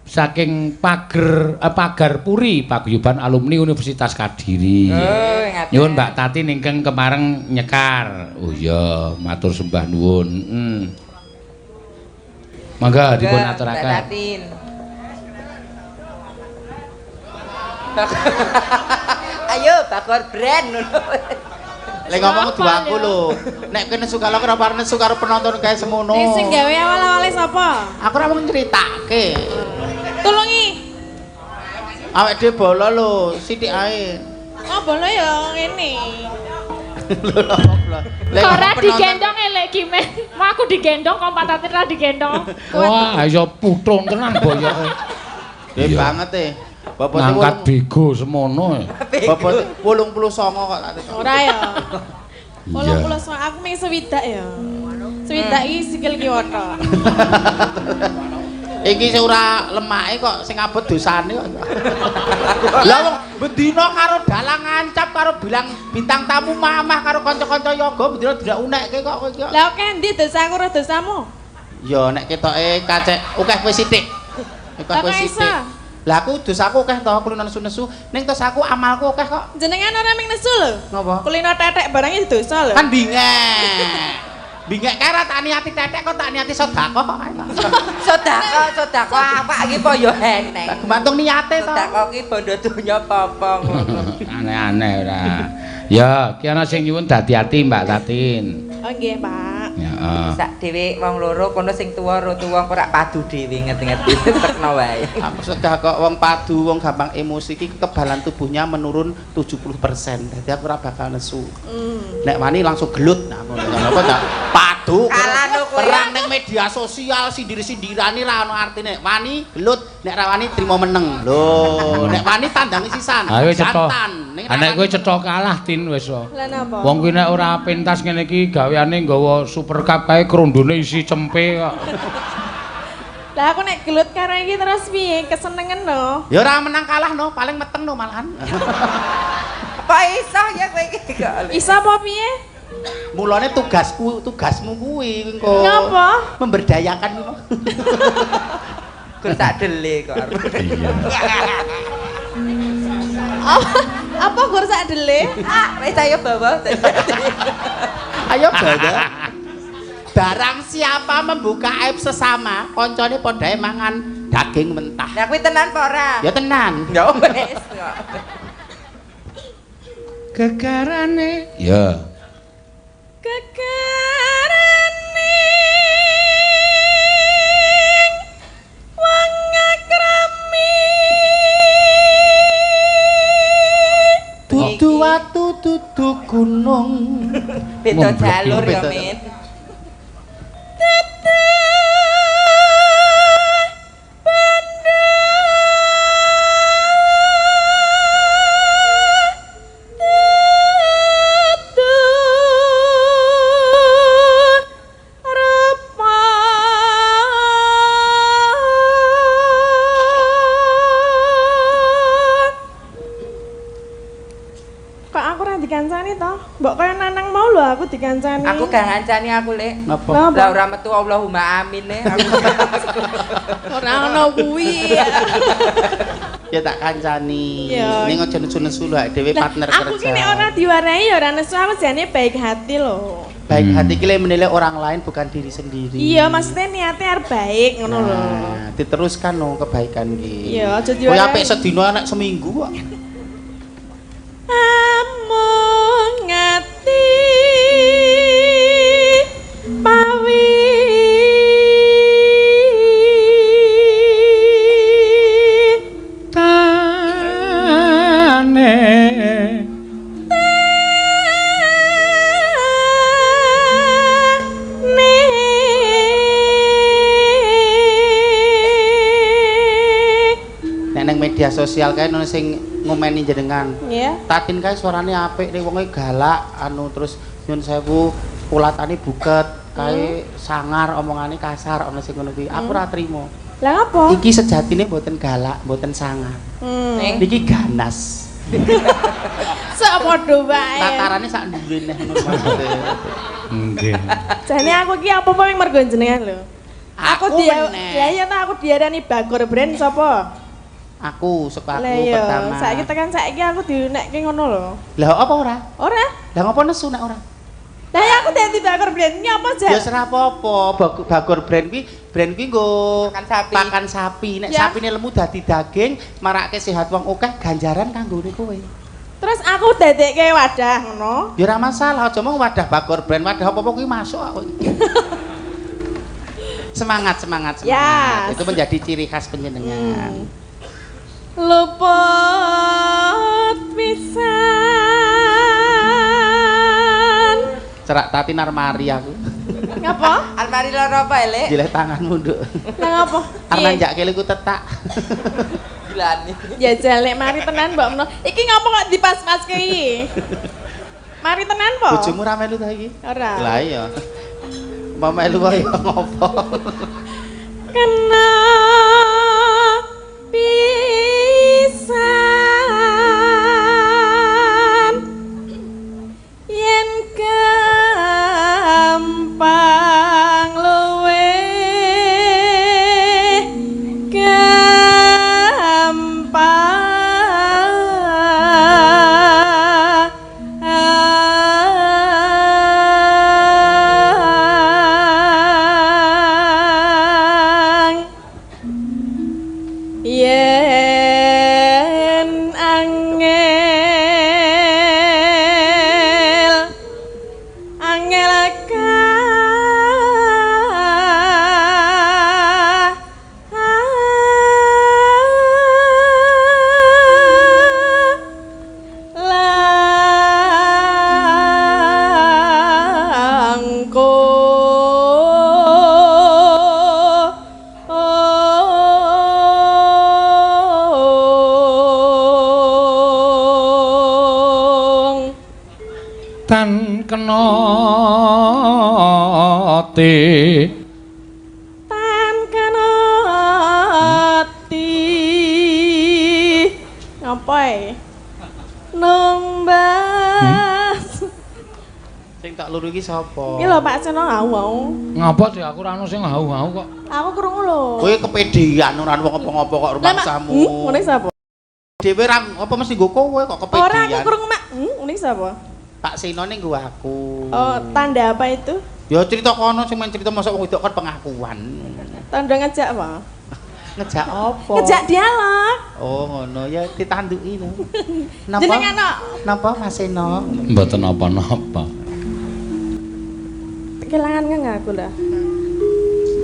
saking Pagar Puri paguyuban alumni Universitas Kadiri. Nyuwun Mbak Tati ingkang kemareng nyekar. Oh iya, matur sembah nuwun. Mangga dipun aturaken. Ayo bakor brand ngono. Lek ngomong kudu aku lho. Nek kene nesu kalau ora nesu karo penonton kae semono. Sing gawe awal-awale sapa? Aku ora mau nyeritake. Tulungi. Awake dhewe bola lho, sithik ae. Oh, bola ya ngene. Ora digendong elek ki men. Mau aku digendong kok Pak Tati ora digendong. Wah, iso putung tenan boyoke. Gede banget e. Bobote ngangkat bego semono. Bobote 89 kok tak tekok. Ora ya. 89 aku mung sewidak ya. Sewidak iki sikil kiwata. Iki sing ora lemake kok sing abot dosane kok. Lah wong bendina karo dalang ngancap karo bilang bintang tamu mamah karo kanca-kanca yoga bendina tidak unekke kok kowe iki. Lah oke endi dosaku ora dosamu? Ya nek ketoke kacek akeh kowe sithik. Akeh kowe sithik. Lah aku dosaku akeh to kulino nesu-nesu ning dosaku amalku akeh kok. Jenengan ora ming nesu lho. Ngopo? Kulino tetek barang iki dosa lho. Kan bingek. Bingek kira tak niati tetek kok tak niati sedekah kok. Sedekah apa iki po yo eneng. Gumantung niate to. Sedekah iki bondo donya apa ngono. Aneh-aneh ora. Ya, ki ana sing nyuwun dadi-ati Mbak Tatin. Oh nggih, Pak. Ya. Sak dhewe wong loro kono sing tuwa ro tuwa ora padu dhewe ngerti-ngerti tekno wae. Aku sudah kok wong padu, wong gampang emosi iki kekebalan tubuhnya menurun 70%. Jadi aku ora bakal nesu. Nek wani langsung gelut. Nah ngono apa ta? Padu perang ning media sosial sindir-sindirane ra ono artine. Wani gelut, nek ra wani trimo meneng. Lho, nek wani tandangi sisan. Ayo cetha. Nek Nek kowe cetha kalah Tin wis. Lah napa? Wong kuwi nek ora pentas ngene iki gaweane nggawa Super Cup kae krondone isi cempe kok. Lah aku nek gelut karo iki terus piye? Kesenengen no. ya ora menang kalah no, paling meteng no malahan. Apa iso ya kowe iki kok. Iso apa piye? Mulane tugasmu kuwi engko. Ngapa? Memberdayakan ngono. Gur tak dele kok. Apa gur sak dele? Wis ayo bawa. Ayo bawa. Barang siapa membuka aib sesama, koncone padha mangan daging mentah. Lah kuwi tenan apa ora? Ya tenan. Ya wis kok. Gegarane. Ya. Kekarane wong akrami Dudu watu dudu gunung. Beda jalur ya, Min. Mbok kaya nanang mau lho aku dikancani. Aku gak ngancani aku, Lek. Napa? Lah ora metu Allahumma amin ne. Ora ono kuwi. Ya tak kancani. Ya. Ning aja nesu-nesu lho dhewe partner kerja. Aku ki nek ora diwarai ya ora nesu, aku jane baik hati lho. Baik hati ki menilai orang lain bukan diri sendiri. Iya, maksudnya niatnya arep baik ngono lho. Nah, diteruskan no kebaikan ki. Iya, aja Kowe diwarai. apik sedina nek seminggu kok. Amung ngati pawi Tane. Neng media sosial kae ono sing ngomeni jenengan. Iya. Tatin kae suarane apik ning wonge galak anu terus nyun sewu ulatane buket kae sangar omongane kasar ono sing ngono kuwi. Aku ora trimo. Lah apa? Iki sejatine mboten galak, mboten sangar. Niki ganas. Sok padha wae. Tatarane sak ndure neh ngono maksude. Nggih. Jane aku ki apa-apa ming mergo jenengan lho. Aku dia. Lah iya ta aku diarani Bagor Brand sapa? Aku suka aku Lah pertama. saiki aku dinekke ngono lho. Lah apa ora? Ora? Lah ngopo nesu nek ora? Lah ya aku dadi Bagor Brand iki apa jan? Ya ora apa-apa. Bagor brand kuwi nggo Pakan sapi. Nek Ya. sapine lemu dadi daging, marake sehat wong akeh ganjaran kanggone kowe. Terus aku dadekke wadah ngono. Ya ora masalah, aja mung wadah Bagor brand, wadah apa-apa kuwi masuk aku. Semangat. Ya. Itu menjadi ciri khas penjenengan. Luput pisan. Cerak Tati narmari aku. Ngapa? Almari loro apa, Elek? Jileh tanganmu, Nduk. Lah ngapa? Arep njak kele ku tetak. Gilane. Ya jalek mari tenan mbok meno. Iki ngapa kok dipas-paske iki? Mari tenan po? Bojomu ra melu ta iki? Ora. Lah iya. Apa melu kaya ngopo? Kena pisan yen gampang luwe gampang yen angel tan kena ati tan kena ati ngapa numbas Sing tak luru iki sapa? iki lho Pak Seno mau ngapa sih aku ora ono sing hau-hau kok aku krungu lho Kowe kepedean ora ono apa-apa kok rumangsamu. ngene sapa Dhewe ra apa mesti nggo kowe kok kepedean. ora aku krungu Mak ngene sapa Pak Sino ning nggo aku. oh tanda apa itu Ya cerita kono sing men cerita mosok wong wedok kan pengakuan. tanda ngejak apa Ngejak apa? ngejak dialog Oh ngono ya ditanduki lho. Napa? jenengan no Napa Mas Seno? mboten apa-apa kelangan nggak aku lah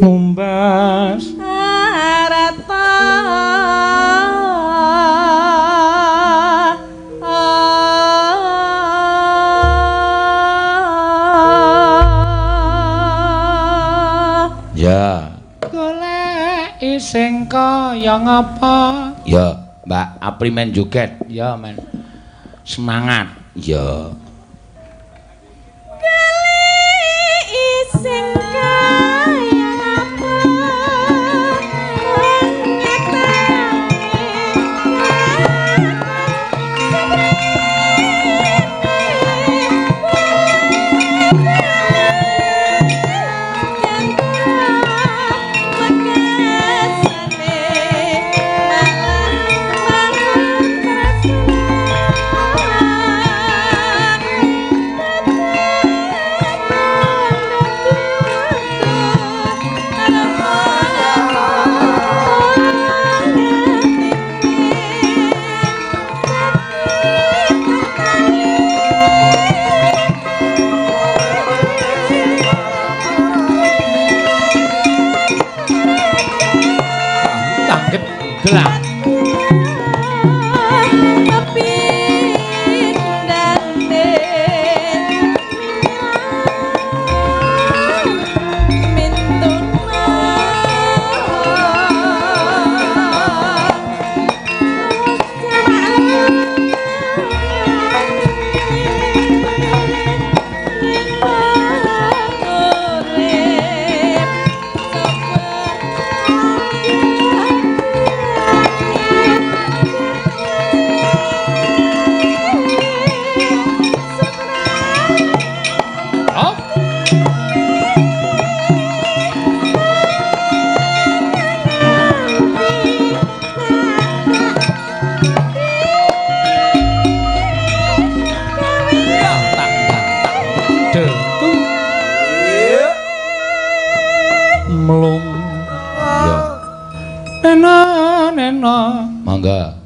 mumbas Arata ya golek sing kaya ngapa ya Mbak Apri men joget ya men semangat ya sing kaya apa tangkep gelap neno mangga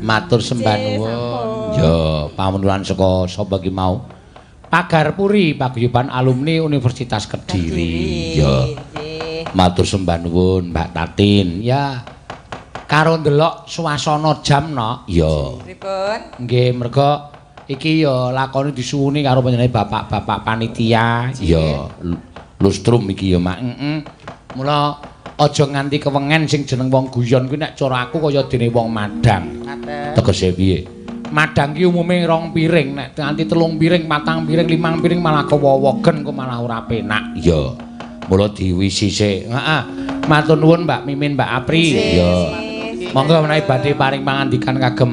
matur sembah nuwun. Ya, pamunuhan saka sapa ki mau? Pagar Puri Paguyuban Alumni Universitas Kediri. Ya. Matur sembah nuwun Mbak Tatin. Ya. Karo ndelok swasana jam no. Ya. Pripun? Nggih, merga iki ya lakone disuwuni karo panjenengan bapak-bapak panitia. Ya. Lustrum iki ya, Mak. Mula aja nganti kewengen sing jeneng wong guyon kuwi nek cara aku kaya dene wong madang. Tegese piye? Madang ki umume 2 piring, nek nganti 3 piring, 4 piring, 5 piring malah kewowogen kok malah ora penak. Ya. Mula diwisi sik. Heeh. Matur nuwun Mbak Mimin, Mbak Apri. Ya. Monggo menawi badhe paring pangandikan kagem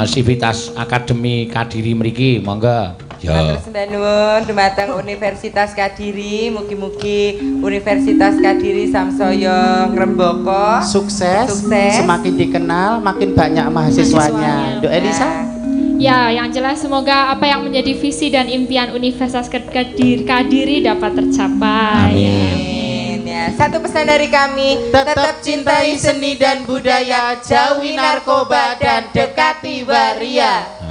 Sivitas Akademi Kadiri mriki, monggo. Ya. Matur sembah nuwun dumateng Universitas Kadiri, mugi-mugi Universitas Kadiri samsaya ngrembaka, sukses, semakin dikenal, makin banyak mahasiswanya. Dok Elisa? Ya, yang jelas semoga apa yang menjadi visi dan impian Universitas Kadiri dapat tercapai. Amin. Ya, satu pesan dari kami, tetap cintai seni dan budaya, jauhi narkoba dan dekati waria.